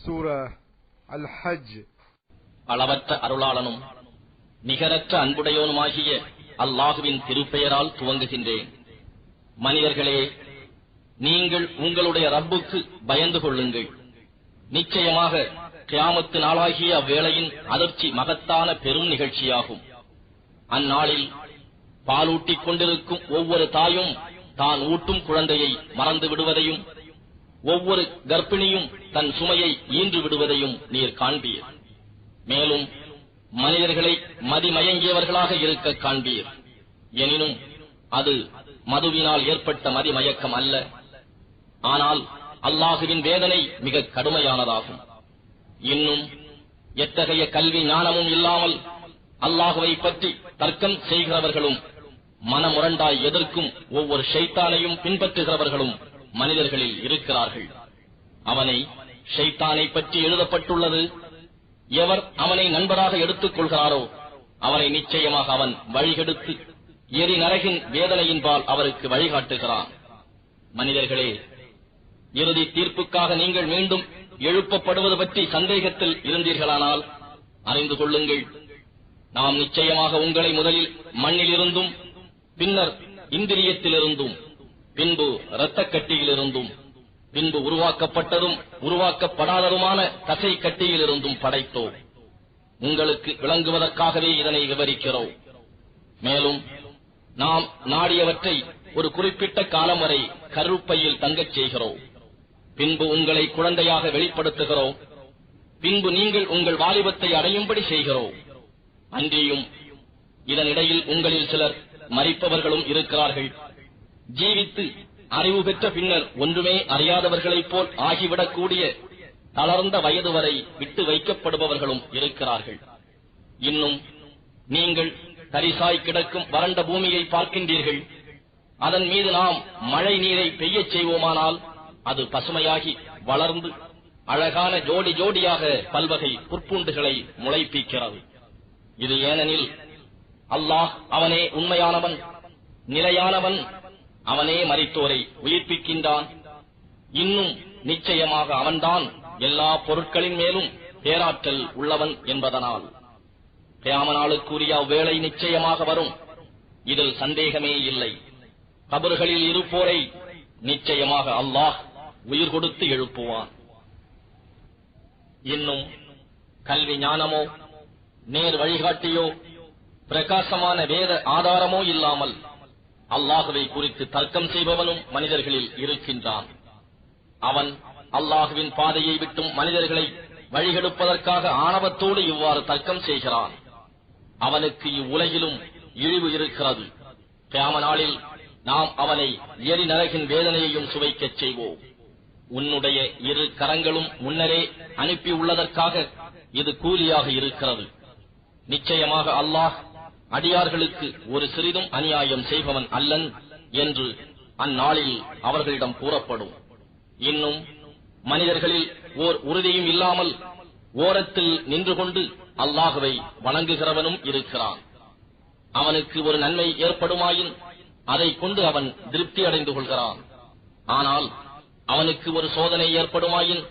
சூரா அல் ஹஜ். அளவற்ற அருளாளனும் நிகரற்ற அன்புடையோனுமாகிய அல்லாஹுவின் திருப்பெயரால் துவங்குகின்றேன். மனிதர்களே, நீங்கள் உங்களுடைய ரப்புக்கு பயந்து கொள்ளுங்கள். நிச்சயமாக கியாமத்து நாளாகிய அவ்வேளையின் அதிர்ச்சி மகத்தான பெரும் நிகழ்ச்சியாகும். அந்நாளில் பாலூட்டிக் கொண்டிருக்கும் ஒவ்வொரு தாயும் தான் ஊட்டும் குழந்தையை மறந்து விடுவதையும், ஒவ்வொரு கர்ப்பிணியும் தன் சுமையை ஈன்று விடுவதையும் நீர் காண்பீர். மேலும் மனிதர்களை மதிமயங்கியவர்களாக இருக்க காண்பீர். எனினும் அது மதுவினால் ஏற்பட்ட மதிமயக்கம் அல்ல, ஆனால் அல்லாஹுவின் வேதனை மிக கடுமையானதாகும். இன்னும் எத்தகைய கல்வி ஞானமும் இல்லாமல் அல்லாஹுவை பற்றி தர்க்கம் செய்கிறவர்களும் மனமுரண்டாய் எதிர்க்கும் ஒவ்வொரு ஷைத்தானையும் பின்பற்றுகிறவர்களும் மனிதர்களில் இருக்கிறார்கள். அவனை ஷைத்தானை பற்றி எழுதப்பட்டுள்ளது, எவர் அவனை நண்பராக எடுத்துக் கொள்கிறாரோ அவனை நிச்சயமாக அவன் வழிகெடுத்து எரி நரகின் வேதனையின்பால் அவருக்கு வழிகாட்டுகிறான். மனிதர்களே, இறுதி தீர்ப்புக்காக நீங்கள் மீண்டும் எழுப்பப்படுவது பற்றி சந்தேகத்தில் இருந்தீர்களானால் அறிந்து கொள்ளுங்கள், நாம் நிச்சயமாக உங்களை முதலில் மண்ணிலிருந்தும், பின்னர் இந்திரியத்திலிருந்தும், பின்பு இரத்தக் கட்டியிலிருந்தும், பின்பு உருவாக்கப்பட்டதும் உருவாக்கப்படாததுமான தசை கட்டியிலிருந்தும் படைத்தோம். உங்களுக்கு விளங்குவதற்காகவே இதனை விவரிக்கிறோம். மேலும் நாம் நாடியவற்றை ஒரு குறிப்பிட்ட காலம் வரை கருப்பையில் தங்கச் செய்கிறோம். பின்பு உங்களை குழந்தையாக வெளிப்படுத்துகிறோம். பின்பு நீங்கள் உங்கள் வாலிபத்தை அடையும்படி செய்கிறோம். அன்றியும் இதனிடையில் உங்களில் சிலர் மரிப்பவர்களும் இருக்கிறார்கள். ஜீவித்து அறிவு பெற்ற பின்னர் ஒன்றுமே அறியாதவர்களைப் போல் ஆகிவிடக்கூடிய தளர்ந்த வயது வரை விட்டு வைக்கப்படுபவர்களும் இருக்கிறார்கள். இன்னும் நீங்கள் தரிசாய் கிடக்கும் வறண்ட பூமியை பார்க்கின்றீர்கள். அதன் மீது நாம் மழை நீரை பெய்யச் செய்வோமானால் அது பசுமையாகி வளர்ந்து அழகான ஜோடி ஜோடியாக பல்வகை புற்பூண்டுகளை முளைப்பிக்கிறது. இது ஏனெனில் அல்லாஹ் அவனே உண்மையானவன், நிலையானவன், அவனே மரித்தோரை உயிர்ப்பிக்கின்றான். இன்னும் நிச்சயமாக அவன்தான் எல்லா பொருட்களின் மேலும் பேராற்றல் உள்ளவன் என்பதனால் கியாம நாளுக்குரிய அவ்வேளை நிச்சயமாக வரும். இதில் சந்தேகமே இல்லை. கபர்களில் இருப்போரை நிச்சயமாக அல்லாஹ் உயிர் கொடுத்து எழுப்புவான். இன்னும் கல்வி ஞானமோ, நேர் வழிகாட்டியோ, பிரகாசமான வேத ஆதாரமோ இல்லாமல் அல்லாஹுவை குறித்து தர்க்கம் செய்பவனும் மனிதர்களில் இருக்கின்றான். அவன் அல்லாஹுவின் பாதையை விட்டும் மனிதர்களை வழிகெடுப்பதற்காக ஆணவத்தோடு இவ்வாறு தர்க்கம் செய்கிறான். அவனுக்கு இவ்வுலகிலும் இழிவு இருக்கிறது. கியாம நாளில் நாம் அவனை எரி நரகின் வேதனையையும் சுவைக்கச் செய்வோம். உன்னுடைய இரு கரங்களும் முன்னரே அனுப்பியுள்ளதற்காக இது கூலியாக இருக்கிறது. நிச்சயமாக அல்லாஹ் அடியார்களுக்கு ஒரு சிறிதும் அநியாயம் செய்பவன் அல்லன் என்று அந்நாளில் அவர்களிடம் கூறப்படும். இன்னும் மனிதர்களில் ஓர் உறுதியும் இல்லாமல் ஓரத்தில் நின்று கொண்டு அல்லாஹுவை வணங்குகிறவனும் இருக்கிறான். அவனுக்கு ஒரு நன்மை ஏற்படுமாயின் அதை கொண்டு அவன் திருப்தி அடைந்து கொள்கிறான். ஆனால் அவனுக்கு ஒரு சோதனை ஏற்படுமாயின்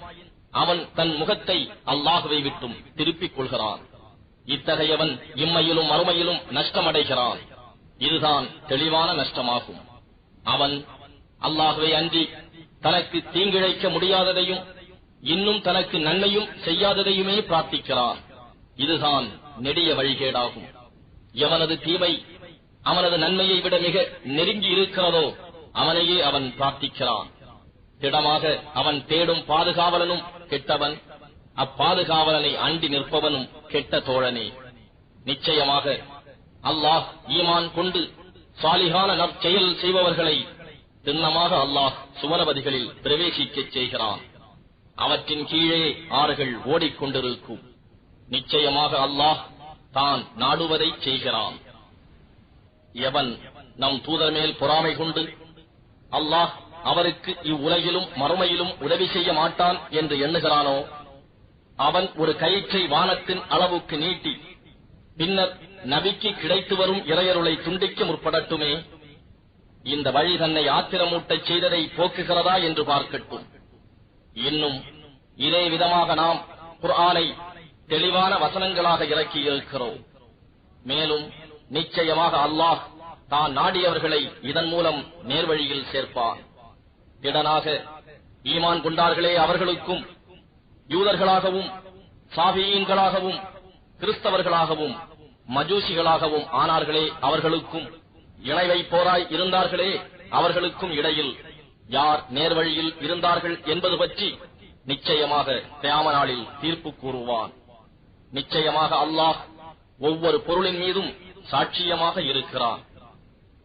அவன் தன் முகத்தை அல்லாஹுவை விட்டும் திருப்பிக் கொள்கிறான். இத்தகையவன் இம்மையிலும் மறுமையிலும் நஷ்டமடைகிறான். இதுதான் தெளிவான நஷ்டமாகும். அவன் அல்லாஹுவை அன்றி தனக்கு தீங்கிழைக்க முடியாததையும் இன்னும் தனக்கு நன்மையும் செய்யாததையுமே பிரார்த்திக்கிறான். இதுதான் நெடிய வழிகேடாகும். எவனது தீமை அவனது நன்மையை விட மிக நெருங்கி இருக்கிறதோ அவனையே அவன் பிரார்த்திக்கிறான். திடமாக அவன் தேடும் பாதுகாவலனும் கெட்டவன், அப்பாதுகாவலனை அண்டி நிற்பவனும் கெட்ட தோழனே. நிச்சயமாக அல்லாஹ் ஈமான் கொண்டு சாலிகான நற்செயல் செய்பவர்களை திண்ணமாக அல்லாஹ் சுவனபதிகளில் பிரவேசிக்கச் செய்கிறான். அவற்றின் கீழே ஆறுகள் ஓடிக்கொண்டிருக்கும். நிச்சயமாக அல்லாஹ் தான் நாடுவதை செய்கிறான். எவன் நம் தூதர் மேல் பொறாமை கொண்டு அல்லாஹ் அவருக்கு இவ்வுலகிலும் மறுமையிலும் உதவி செய்ய மாட்டான் என்று எண்ணுகிறானோ அவன் ஒரு கயிற்றை வானத்தின் அளவுக்கு நீட்டி பின்னர் நபிக்கு கிடைத்து வரும் இறையருளை துண்டிக்க முற்படட்டுமே. இந்த வழி தன்னை ஆத்திரமூட்டச் செய்ததை போக்குகிறதா என்று பார்க்கட்டும். இன்னும் இதே விதமாக நாம் குர்ஆனை தெளிவான வசனங்களாக இறக்கி இருக்கிறோம். மேலும் நிச்சயமாக அல்லாஹ் தான் நாடியவர்களை இதன் மூலம் நேர்வழியில் சேர்ப்பார். திடனாக ஈமான் கொண்டார்களே அவர்களுக்கும், யூதர்களாகவும் சாபியீன்களாகவும் கிறிஸ்தவர்களாகவும் மஜூசிகளாகவும் ஆனார்களே அவர்களுக்கும், இணை வைப்போராய் இருந்தார்களே அவர்களுக்கும் இடையில் யார் நேர்வழியில் இருந்தார்கள் என்பது பற்றி நிச்சயமாக கியாம நாளில் தீர்ப்பு கூறுவான். நிச்சயமாக அல்லாஹ் ஒவ்வொரு பொருளின் மீதும் சாட்சியமாக இருக்கிறான்.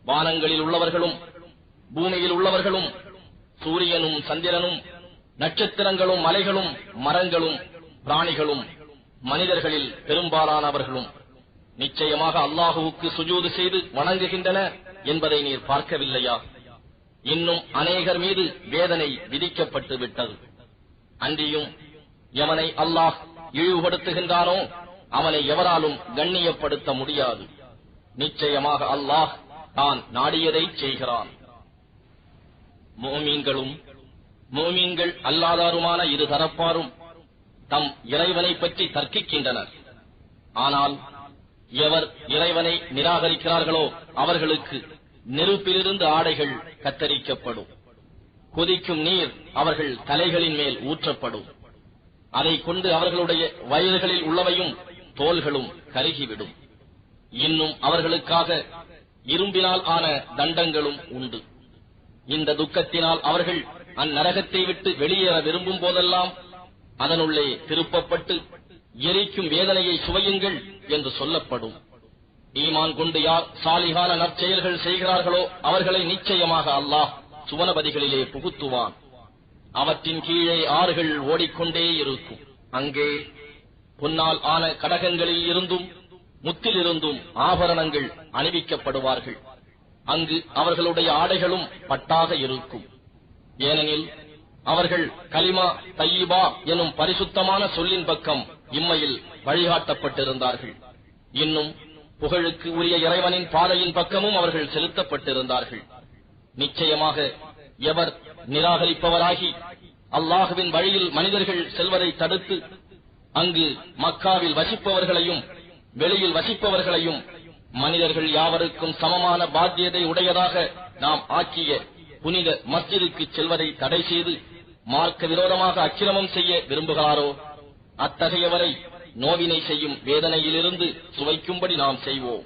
வானங்களில் உள்ளவர்களும் பூமியில் உள்ளவர்களும், சூரியனும் சந்திரனும் நட்சத்திரங்களும் மலைகளும் மரங்களும் பிராணிகளும் மனிதர்களில் பெரும்பாலானவர்களும் நிச்சயமாக அல்லாஹுவுக்கு சுஜூது செய்து வணங்குகின்றன என்பதை நீர் பார்க்கவில்லையா? இன்னும் அநேகர் மீது வேதனை விதிக்கப்பட்டு விட்டது. அன்றியும் எவனை அல்லாஹ் இழிவுபடுத்துகின்றானோ அவனை எவராலும் கண்ணியப்படுத்த முடியாது. நிச்சயமாக அல்லாஹ் தான் நாடியதை செய்கிறான். முஃமின்களும் முஃமின்கள் அல்லாதாருமான இரு தரப்பாரும் தம் இறைவனை பற்றி தர்க்கிக்கின்றனர். ஆனால் எவர் இறைவனை நிராகரிக்கிறார்களோ அவர்களுக்கு நெருப்பிலிருந்து ஆடைகள் கத்தரிக்கப்படும். கொதிக்கும் நீர் அவர்கள் தலைகளின் மேல் ஊற்றப்படும். அதை கொண்டு அவர்களுடைய வயல்களில் உள்ளவையும் தோள்களும் கருகிவிடும். இன்னும் அவர்களுக்காக இரும்பினால் ஆன தண்டங்களும் உண்டு. இந்த துக்கத்தினால் அவர்கள் அந்நரகத்தை விட்டு வெளியேற விரும்பும் போதெல்லாம் அதனுள்ளே திருப்பப்பட்டு எரிக்கும் வேதனையை சுவையுங்கள் என்று சொல்லப்படும். ஈமான் கொண்டு யார் சாலிகான நற்செயல்கள் செய்கிறார்களோ அவர்களை நிச்சயமாக அல்லாஹ் சுவனபதிகளிலே புகுத்துவான். அவற்றின் கீழே ஆறுகள் ஓடிக்கொண்டே இருக்கும். அங்கே பொன்னால் ஆன கடகங்களில் இருந்தும் முத்திலிருந்தும் ஆபரணங்கள் அணிவிக்கப்படுவார்கள். அங்கு அவர்களுடைய ஆடைகளும் பட்டாக இருக்கும். ஏனெனில் அவர்கள் கலிமா தய்யிபா எனும் பரிசுத்தமான சொல்லின் பக்கம் இம்மையில் வழிகாட்டப்பட்டிருந்தார்கள். இன்னும் புகழுக்கு உரிய இறைவனின் பாதையின் பக்கமும் அவர்கள் செலுத்தப்பட்டிருந்தார்கள். நிச்சயமாக எவர் நிராகரிப்பவராகி அல்லாஹுவின் வழியில் மனிதர்கள் செல்வதை தடுத்து அங்கு மக்காவில் வசிப்பவர்களையும் வெளியில் வசிப்பவர்களையும் மனிதர்கள் யாவருக்கும் சமமான பாத்தியதை உடையதாக நாம் ஆக்கிய புனித மஸ்ஜிதுக்கு செல்வதை தடை செய்து மார்க்க விரோதமாக அக்கிரமம் செய்ய விரும்புகிறாரோ அத்தகையவரை நோவினை செய்யும் வேதனையிலிருந்து சுவைக்கும்படி நாம் செய்வோம்.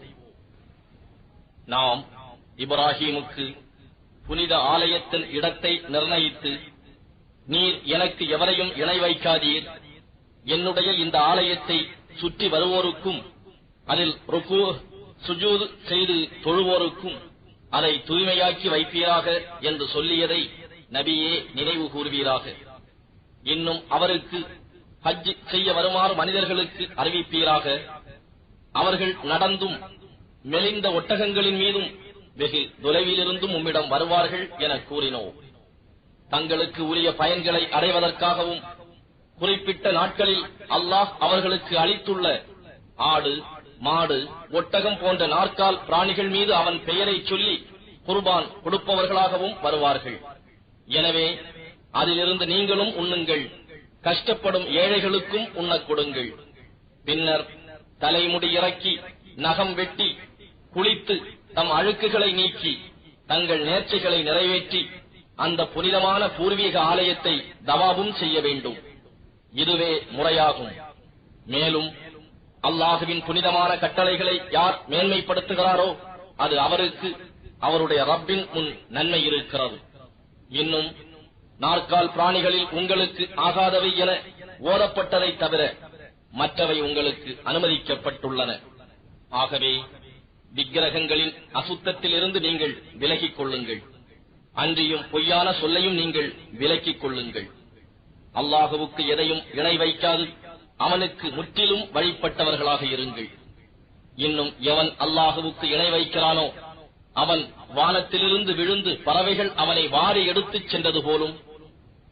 நாம் இப்ராஹீமுக்கு புனித ஆலயத்தின் இடத்தை நிர்ணயித்து, நீர் எனக்கு எவரையும் இணை வைக்காதீர், என்னுடைய இந்த ஆலயத்தை சுற்றி வருவோருக்கும் அதில் ருக்கு சுஜூத் செய்து தொழுவோருக்கும் அதை தூய்மையாக்கி வைப்பீராக என்று சொல்லியதை நபியே நினைவு கூறுவீராக. இன்னும் அவருக்கு ஹஜ் செய்ய வருமாறு மனிதர்களுக்கு அறிவிப்பீராக. அவர்கள் நடந்தும் மெலிந்த ஒட்டகங்களின் மீதும் வெகு தொலைவிலிருந்தும் உம்மிடம் வருவார்கள் என கூறினோம். தங்களுக்கு உரிய பயன்களை அடைவதற்காகவும் குறிப்பிட்ட நாட்களில் அல்லாஹ் அவர்களுக்கு அளித்துள்ள ஆடு மாடு ஒட்டகம் போன்ற நாற்கால் பிராணிகள் மீது அவன் பெயரை சொல்லி குர்பான் கொடுப்பவர்களாகவும் வருவார்கள். எனவே அதிலிருந்து நீங்களும் உண்ணுங்கள், கஷ்டப்படும் ஏழைகளுக்கும் உண்ணக் கொடுங்கள். பின்னர் தலைமுடி இறக்கி நகம் வெட்டி குளித்து தம் அழுக்குகளை நீக்கி தங்கள் நேர்ச்சைகளை நிறைவேற்றி அந்த புனிதமான பூர்வீக ஆலயத்தை தவாபும் செய்ய வேண்டும். இதுவே முறையாகும். மேலும் அல்லாஹுவின் புனிதமான கட்டளைகளை யார் மேன்மைப்படுத்துகிறாரோ அது அவருக்கு அவருடைய ரப்பின் முன் நன்மை இருக்கிறது. இன்னும் நாற்கால் பிராணிகளில் உங்களுக்கு ஆகாதவை என ஓதப்பட்டதை தவிர மற்றவை உங்களுக்கு அனுமதிக்கப்பட்டுள்ளன. ஆகவே விக்கிரகங்களின் அசுத்தத்தில் இருந்து நீங்கள் விலகிக் கொள்ளுங்கள். அன்றியும் பொய்யான சொல்லையும் நீங்கள் விலக்கிக் கொள்ளுங்கள். அல்லாஹுவுக்கு எதையும் இணை வைக்காது அவனுக்கு முற்றிலும் வழிபட்டவர்களாக இருங்கள். இன்னும் எவன் அல்லாஹுவுக்கு இணை வைக்கிறானோ அவன் வானத்திலிருந்து விழுந்து பறவைகள் அவனை வாரி எடுத்துச் சென்றது போலும்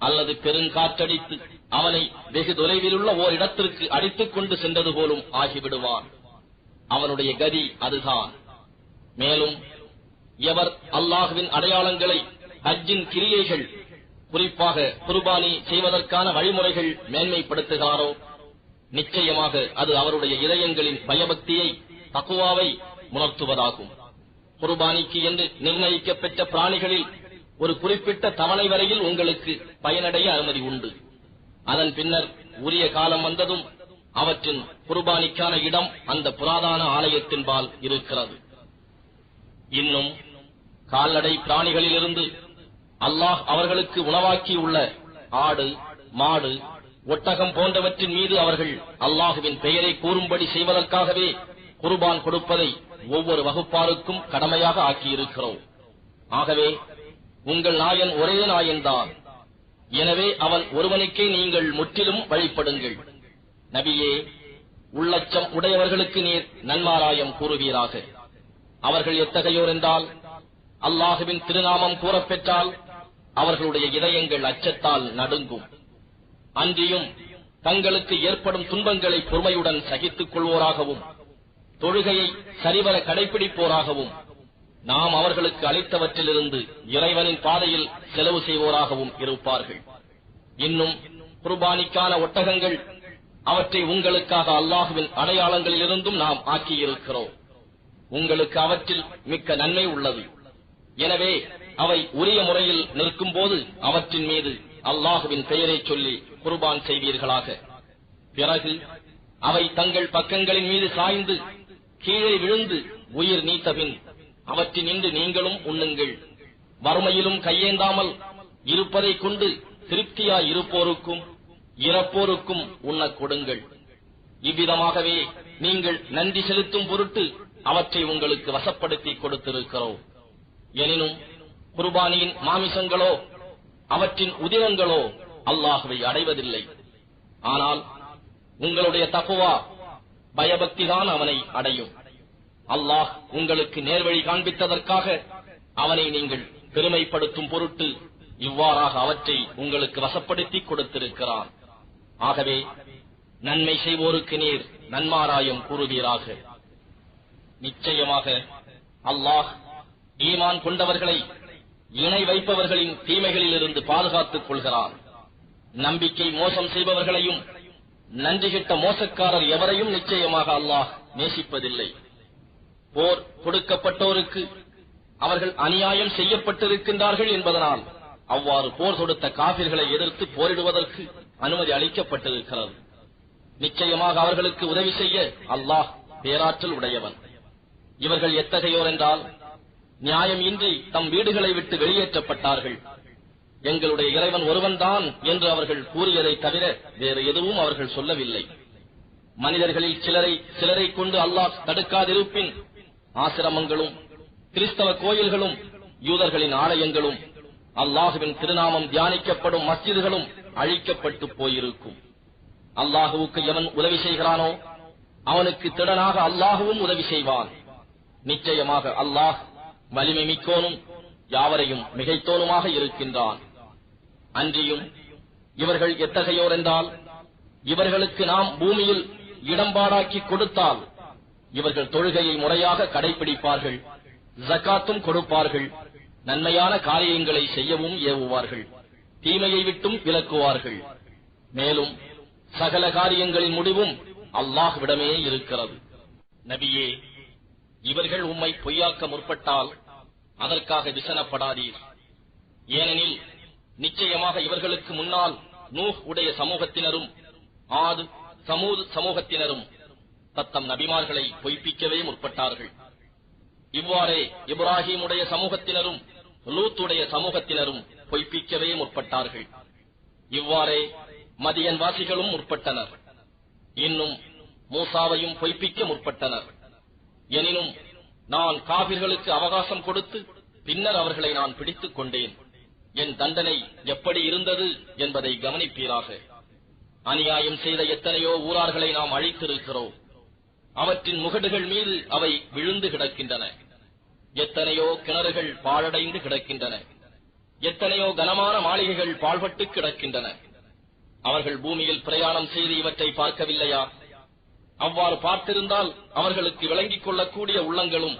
அல்லது பெருங்காற்றடித்து அவனை வெகு தொலைவிலுள்ள ஓர் இடத்திற்கு அடித்துக் கொண்டு சென்றது போலும் ஆகிவிடுவான். அவனுடைய கதி அதுதான். மேலும் எவர் அல்லாஹுவின் அடையாளங்களை ஹஜ்ஜின் கிரியைகள் குறிப்பாக குர்பானி செய்வதற்கான வழிமுறைகள் மேன்மைப்படுத்துகிறாரோ நிச்சயமாக அது அவருடைய இதயங்களின் பயபக்தியை தக்குவாவை உணர்த்துவதாகும். குர்பானிக்கு என்று நிர்ணயிக்கப்பட்ட பிராணிகளில் ஒரு குறிப்பிட்ட தவணை வரையில் உங்களுக்கு பயனடைய அனுமதி உண்டு. அதன் பின்னர் உரிய காலம் வந்ததும் அவற்றின் குர்பானிக்கான இடம் அந்த புராதன ஆலயத்தின்பால் இருக்கிறது. இன்னும் கால்நடை பிராணிகளிலிருந்து அல்லாஹ் அவர்களுக்கு உணவாக்கியுள்ள ஆடு, மாடு, ஒட்டகம் போன்றவற்றின் மீது அவர்கள் அல்லாஹுவின் பெயரை கூறும்படி செய்வதற்காகவே குர்பான் கொடுப்பதை ஒவ்வொரு வகுப்பாருக்கும் கடமையாக ஆக்கியிருக்கிறோம். ஆகவே உங்கள் நாயன் ஒரே நாயன்தான். எனவே அவன் ஒருவனுக்கே நீங்கள் முற்றிலும் வழிபடுங்கள். நபியே, உள்ளச்சம் உடையவர்களுக்கு நீர் நன்மாராயம் கூறுவீராக. அவர்கள் எத்தகையோர் என்றால், அல்லாஹுவின் திருநாமம் கூறப்பெற்றால் அவர்களுடைய இதயங்கள் அச்சத்தால் நடுங்கும். அன்றியும் தங்களுக்கு ஏற்படும் துன்பங்களை பொறுமையுடன் சகித்துக் கொள்வோராகவும் தொழுகையை சரிவர கடைபிடிப்போராகவும் நாம் அவர்களுக்கு அளித்தவற்றிலிருந்து இறைவனின் பாதையில் செலவு செய்வோராகவும் இருப்பார்கள். இன்னும் குர்பானிக்கான ஒட்டகங்கள் அவற்றை உங்களுக்காக அல்லாஹுவின் அடையாளங்களிலிருந்தும் நாம் ஆக்கியிருக்கிறோம். உங்களுக்கு அவற்றில் மிக்க நன்மை உள்ளது. எனவே அவை உரிய முறையில் நிற்கும் போது அவற்றின் மீது அல்லாஹுவின் பெயரை சொல்லி குர்பான் செய்வீர்களாக. பிறகு அவை தங்கள் பக்கங்களின் மீது சாய்ந்து கீழே விழுந்து உயிர் நீத்தபின் அவற்றினின்று நீங்களும் உண்ணுங்கள். வறுமையிலும் கையேந்தாமல் இருப்பதை கொண்டு திருப்தியாய் இருப்போருக்கும் இறப்போருக்கும் உண்ணக் கொடுங்கள். இவ்விதமாகவே நீங்கள் நன்றி செலுத்தும் பொருட்டு அவற்றை உங்களுக்கு வசப்படுத்தி கொடுத்திருக்கிறோம். எனினும் குர்பானியின் மாமிசங்களோ அவற்றின் உதிரங்களோ அல்லாஹ்வை அடைவதில்லை. ஆனால் உங்களுடைய தக்வா பயபக்திதான் அவனை அடையும். அல்லாஹ் உங்களுக்கு நேர்வழி காண்பித்ததற்காக அவனை நீங்கள் பெருமைப்படுத்தும் பொருட்டு இவ்வாறாக அவற்றை உங்களுக்கு வசப்படுத்தி கொடுத்திருக்கிறான். ஆகவே நன்மை செய்வோருக்கு நீர் நன்மாராயம் கூறுவீராக. நிச்சயமாக அல்லாஹ் ஈமான் கொண்டவர்களை இணை வைப்பவர்களின் தீமைகளிலிருந்து பாதுகாத்துக் கொள்கிறான். நம்பிக்கை மோசம் செய்பவர்களையும் நன்றிகிட்ட மோசக்காரர் எவரையும் நிச்சயமாக அல்லாஹ் நேசிப்பதில்லை. போர் கொடுக்கப்பட்டோருக்கு அவர்கள் அநியாயம் செய்யப்பட்டிருக்கின்றார்கள் என்பதனால் அவ்வாறு போர் தொடுத்த காபிர்களை எதிர்த்து போரிடுவதற்கு அனுமதி அளிக்கப்பட்டிருக்கிறது. நிச்சயமாக அவர்களுக்கு உதவி செய்ய அல்லாஹ் பேராற்றல் உடையவன். இவர்கள் எத்தகையோர் என்றால், நியாயம் இன்றி தம் வீடுகளை விட்டு வெளியேற்றப்பட்டார்கள். எங்களுடைய இறைவன் ஒருவன்தான் என்று அவர்கள் கூறியதை தவிர வேறு எதுவும் அவர்கள் சொல்லவில்லை. மனிதர்களில் சிலரை கொண்டு அல்லாஹ் தடுக்காதிருப்பின் ஆசிரமங்களும் கிறிஸ்தவ கோயில்களும் யூதர்களின் ஆலயங்களும் அல்லாஹுவின் திருநாமம் தியானிக்கப்படும் மஸ்ஜிதுகளும் அழிக்கப்பட்டு போயிருக்கும். அல்லாஹுவுக்கு எவன் உதவி செய்கிறானோ அவனுக்கு திடனாக அல்லாஹுவும் உதவி செய்வான். நிச்சயமாக அல்லாஹ் வலிமை மிக்கோனும் யாவரையும் மிகைத்தோனுமாக இருக்கின்றான். அன்றியும் இவர்கள் எத்தகையோர் என்றால், இவர்களுக்கு நாம் பூமியில் இடம்பாடாக்கி கொடுத்தால் இவர்கள் தொழுகையை முறையாக கடைபிடிப்பார்கள், ஜகாத்தும் கொடுப்பார்கள், நன்மையான காரியங்களை செய்யவும் ஏவுவார்கள், தீமையை விட்டும் விலக்குவார்கள். மேலும் சகல காரியங்களின் முடிவும் அல்லாஹ்விடமே இருக்கிறது. நபியே, இவர்கள் உம்மை பொய்யாக்க முற்பட்டால் அதற்காக விசனப்படாதீர். ஏனெனில் நிச்சயமாக இவர்களுக்கு முன்னால் நூஹ் உடைய சமூகத்தினரும் ஆது சமூத் சமூகத்தினரும் தத்தம் நபிமார்களை பொய்ப்பிக்கவே முற்பட்டார்கள். இவ்வாறே இப்ராஹிமுடைய சமூகத்தினரும் லூத்துடைய சமூகத்தினரும் பொய்ப்பிக்கவே முற்பட்டார்கள். இவ்வாறே மதியன் வாசிகளும் முற்பட்டனர். இன்னும் மூசாவையும் பொய்ப்பிக்க முற்பட்டனர். எனினும் நான் காபிர்களுக்கு அவகாசம் கொடுத்து பின்னர் அவர்களை நான் பிடித்துக் கொண்டேன். என் தண்டனை எப்படி இருந்தது என்பதை கவனிப்பீராக. அநியாயம் செய்த எத்தனையோ ஊரார்களை நாம் அழித்திருக்கிறோம். அவற்றின் முகடுகள் மீது அவை விழுந்து கிடக்கின்றன. எத்தனையோ கிணறுகள் பாழடைந்து கிடக்கின்றன. எத்தனையோ கனமான மாளிகைகள் பாழ்பட்டு கிடக்கின்றன. அவர்கள் பூமியில் பிரயாணம் செய்து இவற்றை பார்க்கவில்லையா? அவ்வாறு பார்த்திருந்தால் அவர்களுக்கு விளங்கிக் கொள்ளக்கூடிய உள்ளங்களும்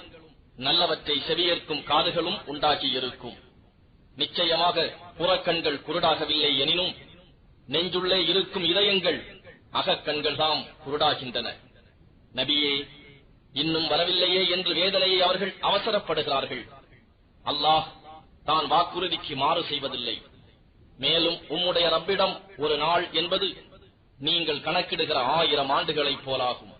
நல்லவற்றை செவியேற்கும் காதுகளும் உண்டாகியிருக்கும். நிச்சயமாக புறக்கண்கள் குருடாகவில்லை எனினும் நெஞ்சுள்ளே இருக்கும் இதயங்கள் அகக்கண்கள் தாம் குருடாகின்றன. நபியே, இன்னும் வரவில்லையே என்று வேதனையை அவர்கள் அவசரப்படுகிறார்கள். அல்லாஹ் தான் வாக்குறுதிக்கு மாறு செய்வதில்லை. மேலும் உம்முடைய ரப்பிடம் ஒரு நாள் என்பது நீங்கள் கணக்கிடுகிற 1000 ஆண்டுகளைப் போலாகும்.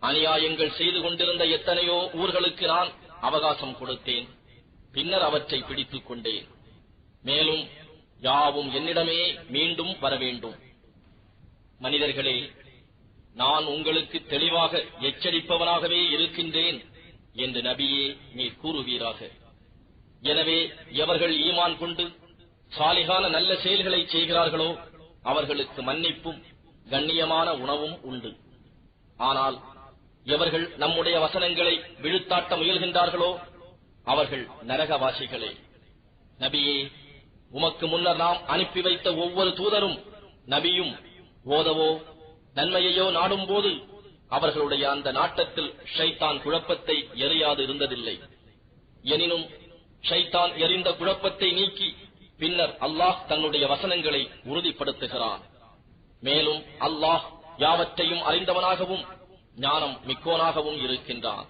அநியாயங்கள் செய்து கொண்டிருந்த எத்தனையோ ஊர்களுக்கு நான் அவகாசம் கொடுத்தேன். பின்னர் அவற்றை பிடித்துக் கொண்டேன். மேலும் யாவும் என்னிடமே மீண்டும் வர வேண்டும். மனிதர்களே, நான் உங்களுக்கு தெளிவாக எச்சரிப்பவனாகவே இருக்கின்றேன் என்று நபியே நீர் கூறுவீராக. எனவே எவர்கள் ஈமான் கொண்டு சாலிகான நல்ல செயல்களை செய்கிறார்களோ அவர்களுக்கு மன்னிப்பும் கண்ணியமான உணவும் உண்டு. ஆனால் எவர்கள் நம்முடைய வசனங்களை விழுத்தாட்ட முயல்கின்றார்களோ அவர்கள் நரகவாசிகளே. நபியே, உமக்கு முன்னர் நாம் அனுப்பி வைத்த ஒவ்வொரு தூதரும் நபியும் ஓதவோ நன்மையையோ நாடும் போது அவர்களுடைய அந்த நாட்டத்தில் ஷைத்தான் குழப்பத்தை எறியாது இருந்ததில்லை. எனினும் ஷைத்தான் எறிந்த குழப்பத்தை நீக்கி பின்னர் அல்லாஹ் தன்னுடைய வசனங்களை உறுதிப்படுத்துகிறான். மேலும் அல்லாஹ் யாவற்றையும் அறிந்தவனாகவும் ஞானம் மிக்கோனாகவும் இருக்கின்றான்.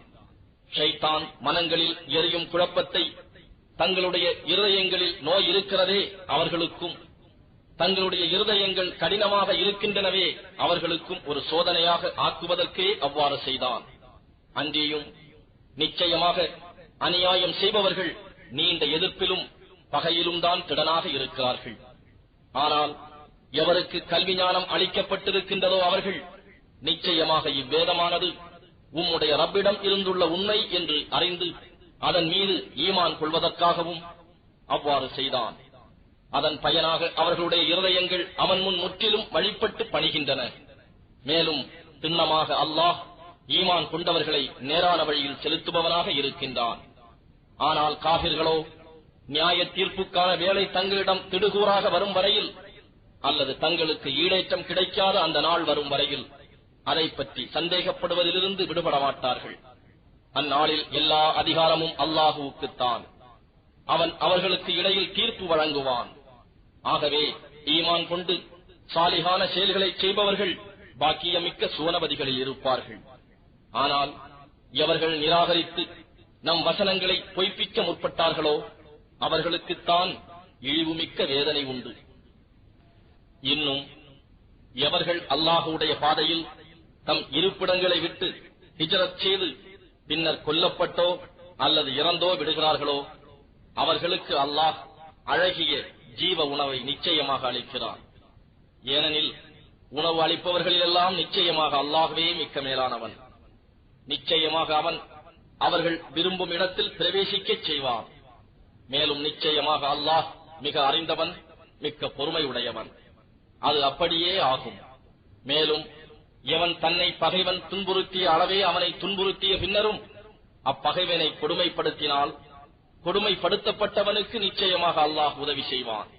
ஷைத்தான் மனங்களில் எரியும் குழப்பத்தை தங்களுடைய இருதயங்களில் நோய் இருக்கிறதே அவர்களுக்கும், தங்களுடைய இருதயங்கள் கடினமாக இருக்கின்றனவே அவர்களுக்கும் ஒரு சோதனையாக ஆக்குவதற்கே அவ்வாறு செய்தான். அன்றியும் நிச்சயமாக அநியாயம் செய்பவர்கள் நீண்ட எதிர்ப்பிலும் பகையிலும் தான் திடனாக இருக்கிறார்கள். ஆனால் எவருக்கு கல்வி ஞானம் அளிக்கப்பட்டிருக்கின்றதோ அவர்கள் நிச்சயமாக இவ்வேதமானது உம்முடைய ரப்பிடம் இருந்துள்ள உண்மை என்று அறிந்து அதன் மீது ஈமான் கொள்வதற்காகவும் அவ்வாறு செய்தான். அதன் பயனாக அவர்களுடைய இருதயங்கள் அவன் முன் முற்றிலும் வழிபட்டு பணிகின்றன. மேலும் திண்ணமாக அல்லாஹ் ஈமான் கொண்டவர்களை நேரான வழியில் செலுத்துபவனாக இருக்கின்றான். ஆனால் காபிர்களோ நியாய தீர்ப்புக்கான வேலை தங்களிடம் திடுகூறாக வரும் வரையில் அல்லது தங்களுக்கு ஈடேற்றம் கிடைக்காத அந்த நாள் வரும் வரையில் அதை பற்றி சந்தேகப்படுவதிலிருந்து விடுபட மாட்டார்கள். அந்நாளில் எல்லா அதிகாரமும் அல்லாஹுவுக்குத்தான். அவன் அவர்களுக்கு இடையில் தீர்ப்பு வழங்குவான். ஆகவே ஈமான் கொண்டு சாலிகான செயல்களை செய்பவர்கள் பாக்கியமிக்க சுவனபதிகளில் இருப்பார்கள். ஆனால் எவர்கள் நிராகரித்து நம் வசனங்களை பொய்ப்பிக்க முற்பட்டார்களோ அவர்களுக்குத்தான் இழிவுமிக்க வேதனை உண்டு. இன்னும் எவர்கள் அல்லாஹுடைய பாதையில் தம் இருப்பிடங்களை விட்டு ஹிஜ்ரத் செய்து பின்னர் கொல்லப்பட்டோ அல்லது இறந்தோ விடுகிறார்களோ அவர்களுக்கு அல்லாஹ் அழகிய ஜீவ உணவை நிச்சயமாக அளிக்கிறான். ஏனெனில் உணவு அளிப்பவர்களிலெல்லாம் நிச்சயமாக அல்லாஹ்வே மிக்க மேலானவன். நிச்சயமாக அவன் அவர்கள் விரும்பும் இடத்தில் பிரவேசிக்கச் செய்வான். மேலும் நிச்சயமாக அல்லாஹ் மிக அறிந்தவன், மிக்க பொறுமையுடையவன். அது அப்படியே ஆகும். மேலும் எவன் தன்னை பகைவன் துன்புறுத்திய அளவே அவனை துன்புறுத்திய பின்னரும் அப்பகைவனை கொடுமைப்படுத்தினால் கொடுமைப்படுத்தப்பட்டவனுக்கு நிச்சயமாக அல்லாஹ் உதவி செய்வான்.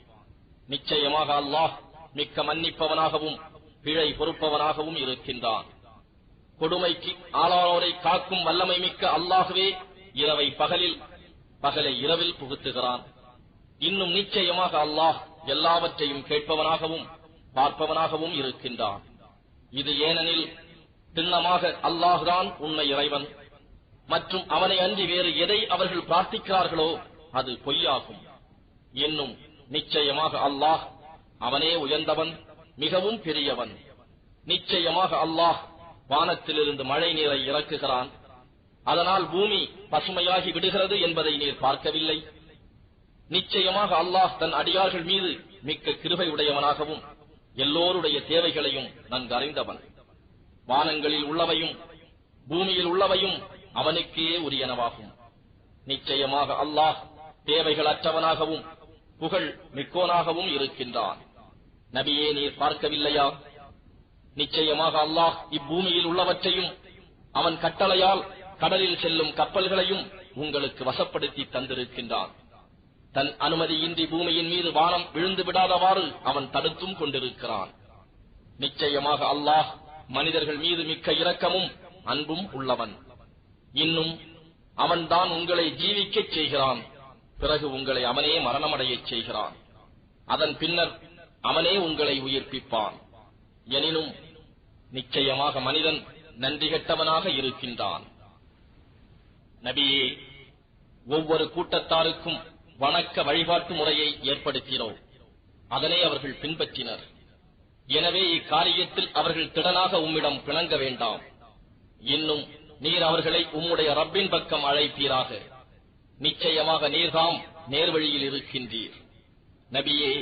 நிச்சயமாக அல்லாஹ் மிக்க மன்னிப்பவனாகவும் பிழை பொறுப்பவனாகவும் இருக்கின்றான். கொடுமைக்கு ஆளானோரை காக்கும் வல்லமை மிக்க அல்லாஹ்வே இரவை பகலில், பகலை இரவில் புகுத்துகிறான். இன்னும் நிச்சயமாக அல்லாஹ் எல்லாவற்றையும் கேட்பவனாகவும் பார்ப்பவனாகவும் இருக்கின்றான். இது ஏனெனில் திண்ணமாக அல்லாஹ்தான் உண்மை இறைவன் மற்றும் அவனை அன்றி வேறு எதை அவர்கள் பிரார்த்திக்கிறார்களோ அது பொய்யாகும். இன்னும் நிச்சயமாக அல்லாஹ் அவனே உயர்ந்தவன், மிகவும் பெரியவன். நிச்சயமாக அல்லாஹ் வானத்திலிருந்து மழை நீரை இறக்குகிறான். அதனால் பூமி பசுமையாகி விடுகிறது என்பதை நீர் பார்க்கவில்லை. நிச்சயமாக அல்லாஹ் தன் அடியார்கள் மீது மிக்க கிருபை உடையவனாகவும் எல்லோருடைய தேவைகளையும் நன்கு அறிந்தவன். வானங்களில் உள்ளவையும் பூமியில் உள்ளவையும் அவனுக்கே உரியனவாகும். நிச்சயமாக அல்லாஹ் தேவைகள் அற்றவனாகவும் புகழ் மிக்கோனாகவும் இருக்கின்றான். நபியே, நீர் பார்க்கவில்லையா? நிச்சயமாக அல்லாஹ் இப்பூமியில் உள்ளவற்றையும் அவன் கட்டளையால் கடலில் செல்லும் கப்பல்களையும் உங்களுக்கு வசப்படுத்தி தந்திருக்கின்றான். தன் அனுமதியின்றி பூமியின் மீது வானம் விழுந்து விடாதவாறு அவன் தடுத்தும் கொண்டிருக்கிறான். நிச்சயமாக அல்லாஹ் மனிதர்கள் மீது மிக்க இரக்கமும் அன்பும் உள்ளவன். இன்னும் அவன்தான் உங்களை ஜீவிக்கச் செய்கிறான். பிறகு உங்களை அவனே மரணமடையச் செய்கிறான். அதன் பின்னர் அவனே உங்களை உயிர்ப்பிப்பான். எனினும் நிச்சயமாக மனிதன் நன்றி கெட்டவனாக இருக்கின்றான். நபியே, ஒவ்வொரு கூட்டத்தாருக்கும் வணக்க வழிபாட்டு முறையை ஏற்படுத்தினோம். அதனை அவர்கள் பின்பற்றினர். எனவே இக்காரியத்தில் அவர்கள் திடனாக உம்மிடம் பிணங்க வேண்டாம். இன்னும் நீர் அவர்களை உம்முடைய ரப்பின் பக்கம் அழைப்பீராக. நிச்சயமாக நீர்தாம் நேர்வழியில் இருக்கின்றீர். நபியே,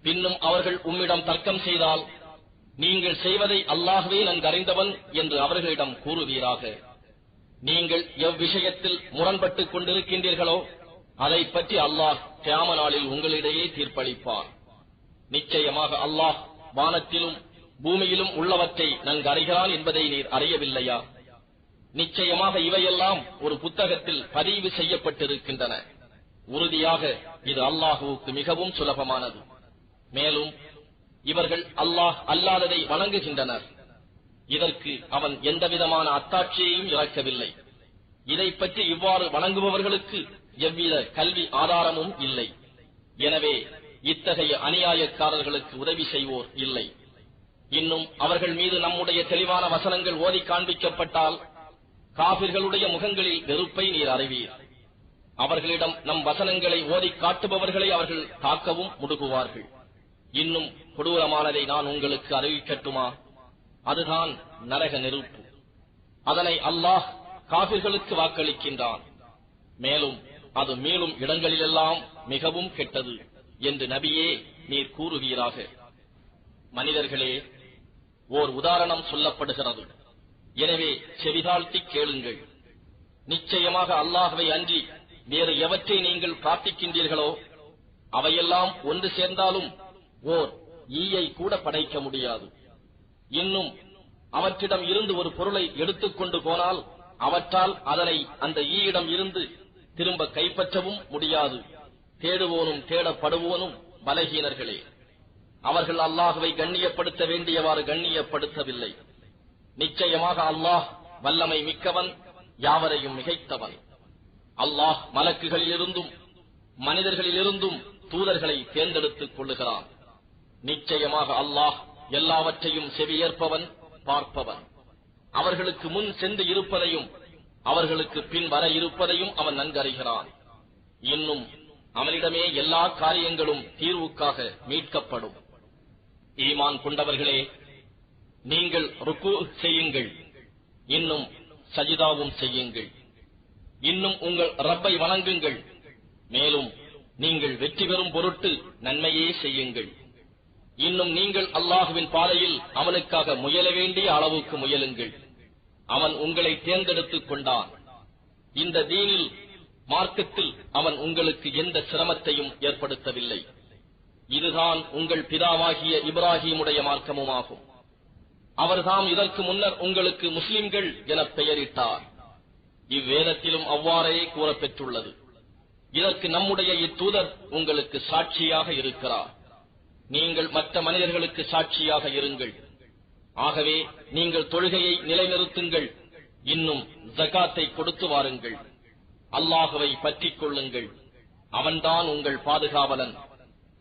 பின்னும் அவர்கள் உம்மிடம் தர்க்கம் செய்தால் நீங்கள் செய்வதை அல்லாஹ்வே நன்கறிந்தவன் என்று அவர்களிடம் கூறுவீராக. நீங்கள் எவ்விஷயத்தில் முரண்பட்டுக் கொண்டிருக்கின்றீர்களோ அதை பற்றி அல்லாஹ் கியாம நாளில் உங்களிடையே தீர்ப்பளிப்பார். நிச்சயமாக அல்லாஹ் வானத்திலும் பூமியிலும் உள்ளவற்றை நன்கறிகிறான் என்பதை நீர் அறியவில்லையா? நிச்சயமாக இவையெல்லாம் ஒரு புத்தகத்தில் பதிவு செய்யப்பட்டிருக்கின்றன. உறுதியாக இது அல்லாஹுவுக்கு மிகவும் சுலபமானது. மேலும் இவர்கள் அல்லாஹ் அல்லாததை வணங்குகின்றனர். இதற்கு அவன் எந்தவிதமான அத்தாட்சியையும் இறக்கவில்லை. இதை பற்றி இவ்வாறு வணங்குபவர்களுக்கு எவ்வித கல்வி ஆதாரமும் இல்லை. எனவே இத்தகைய அநியாயக்காரர்களுக்கு உதவி செய்வோர் இல்லை. இன்னும் அவர்கள் மீது நம்முடைய தெளிவான வசனங்கள் ஓதி காண்பிக்கப்பட்டால் காபிர்களுடைய முகங்களில் வெறுப்பை நீர் அறிவீர். அவர்களிடம் நம் வசனங்களை ஓதி காட்டுபவர்களை அவர்கள் தாக்கவும் முடுகுவார்கள். இன்னும் கொடூரமானதை நான் உங்களுக்கு அறிவிக்கட்டுமா? அதுதான் நரக நெருப்பு. அதனை அல்லாஹ் காபிர்களுக்கு வாக்களிக்கின்றான். மேலும் அது மீளும் இடங்களிலெல்லாம் மிகவும் கெட்டது என்று நபியே நீர் கூறுவீராக. மனிதர்களே, ஓர் உதாரணம் சொல்லப்படுகிறது. எனவே செவிதாழ்த்தி கேளுங்கள். நிச்சயமாக அல்லாஹ்வை அன்றி வேறு எவற்றை நீங்கள் பிரார்த்திக்கின்றீர்களோ அவையெல்லாம் ஒன்று சேர்ந்தாலும் ஓர் ஈயை கூட படைக்க முடியாது. இன்னும் அவற்றிடம் இருந்து ஒரு பொருளை எடுத்துக்கொண்டு போனால் அவற்றால் அதனை அந்த ஈயிடம் இருந்து திரும்ப கைப்பற்றவும் முடியாது. தேடுவோனும் தேடப்படுவோனும் பலகீனர்களே. அவர்கள் அல்லாஹ்வை கண்ணியப்படுத்த வேண்டியவாறு கண்ணியப்படுத்தவில்லை. நிச்சயமாக அல்லாஹ் வல்லமை மிக்கவன், யாவரையும் மிகைத்தவன். அல்லாஹ் மலக்குகளிலிருந்தும் மனிதர்களிலிருந்தும் தூதர்களை தேர்ந்தெடுத்துக் கொள்ளுகிறான். நிச்சயமாக அல்லாஹ் எல்லாவற்றையும் செவியேற்பவன், பார்ப்பவன். அவர்களுக்கு முன் சென்று இருப்பதையும் அவர்களுக்கு பின் வர இருப்பதையும் அவன் நன்கறிகிறான். இன்னும் அவனிடமே எல்லா காரியங்களும் தீர்வுக்காக மீட்கப்படும். ஈமான் கொண்டவர்களே, நீங்கள் ருக்கு செய்யுங்கள், இன்னும் சஜிதாவும் செய்யுங்கள். இன்னும் உங்கள் ரப்பை வணங்குங்கள். மேலும் நீங்கள் வெற்றி பெறும் பொருட்டு நன்மையே செய்யுங்கள். இன்னும் நீங்கள் அல்லாஹுவின் பாதையில் அவனுக்காக முயல வேண்டிய அளவுக்கு முயலுங்கள். அவன் உங்களை தேர்ந்தெடுத்துக் கொண்டான். இந்த தீனில் மார்க்கத்தில் அவன் உங்களுக்கு எந்த சிரமத்தையும் ஏற்படுத்தவில்லை. இதுதான் உங்கள் பிதாவாகிய இப்ராஹீமுடைய மார்க்கமுமாகும். அவர்தாம் இதற்கு முன்னர் உங்களுக்கு முஸ்லிம்கள் என பெயரிட்டார். இவ்வேதத்திலும் அவ்வாறே கூறப்பெற்றுள்ளது. இதற்கு நம்முடைய இத்தூதர் உங்களுக்கு சாட்சியாக இருக்கிறார். நீங்கள் மற்ற மனிதர்களுக்கு சாட்சியாக இருங்கள். ஆகவே நீங்கள் தொழுகையை நிலைநிறுத்துங்கள். இன்னும் ஜகாத்தை கொடுத்து வாருங்கள். அல்லாஹுவை பற்றிக் கொள்ளுங்கள். அவன்தான் உங்கள் பாதுகாவலன்.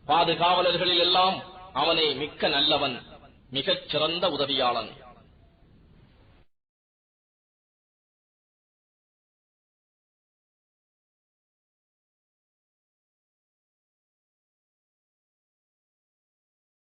பாதுகாவலர்களில் எல்லாம் அவனே மிக்க நல்லவன், மிகச் சிறந்த உதவியாளன்.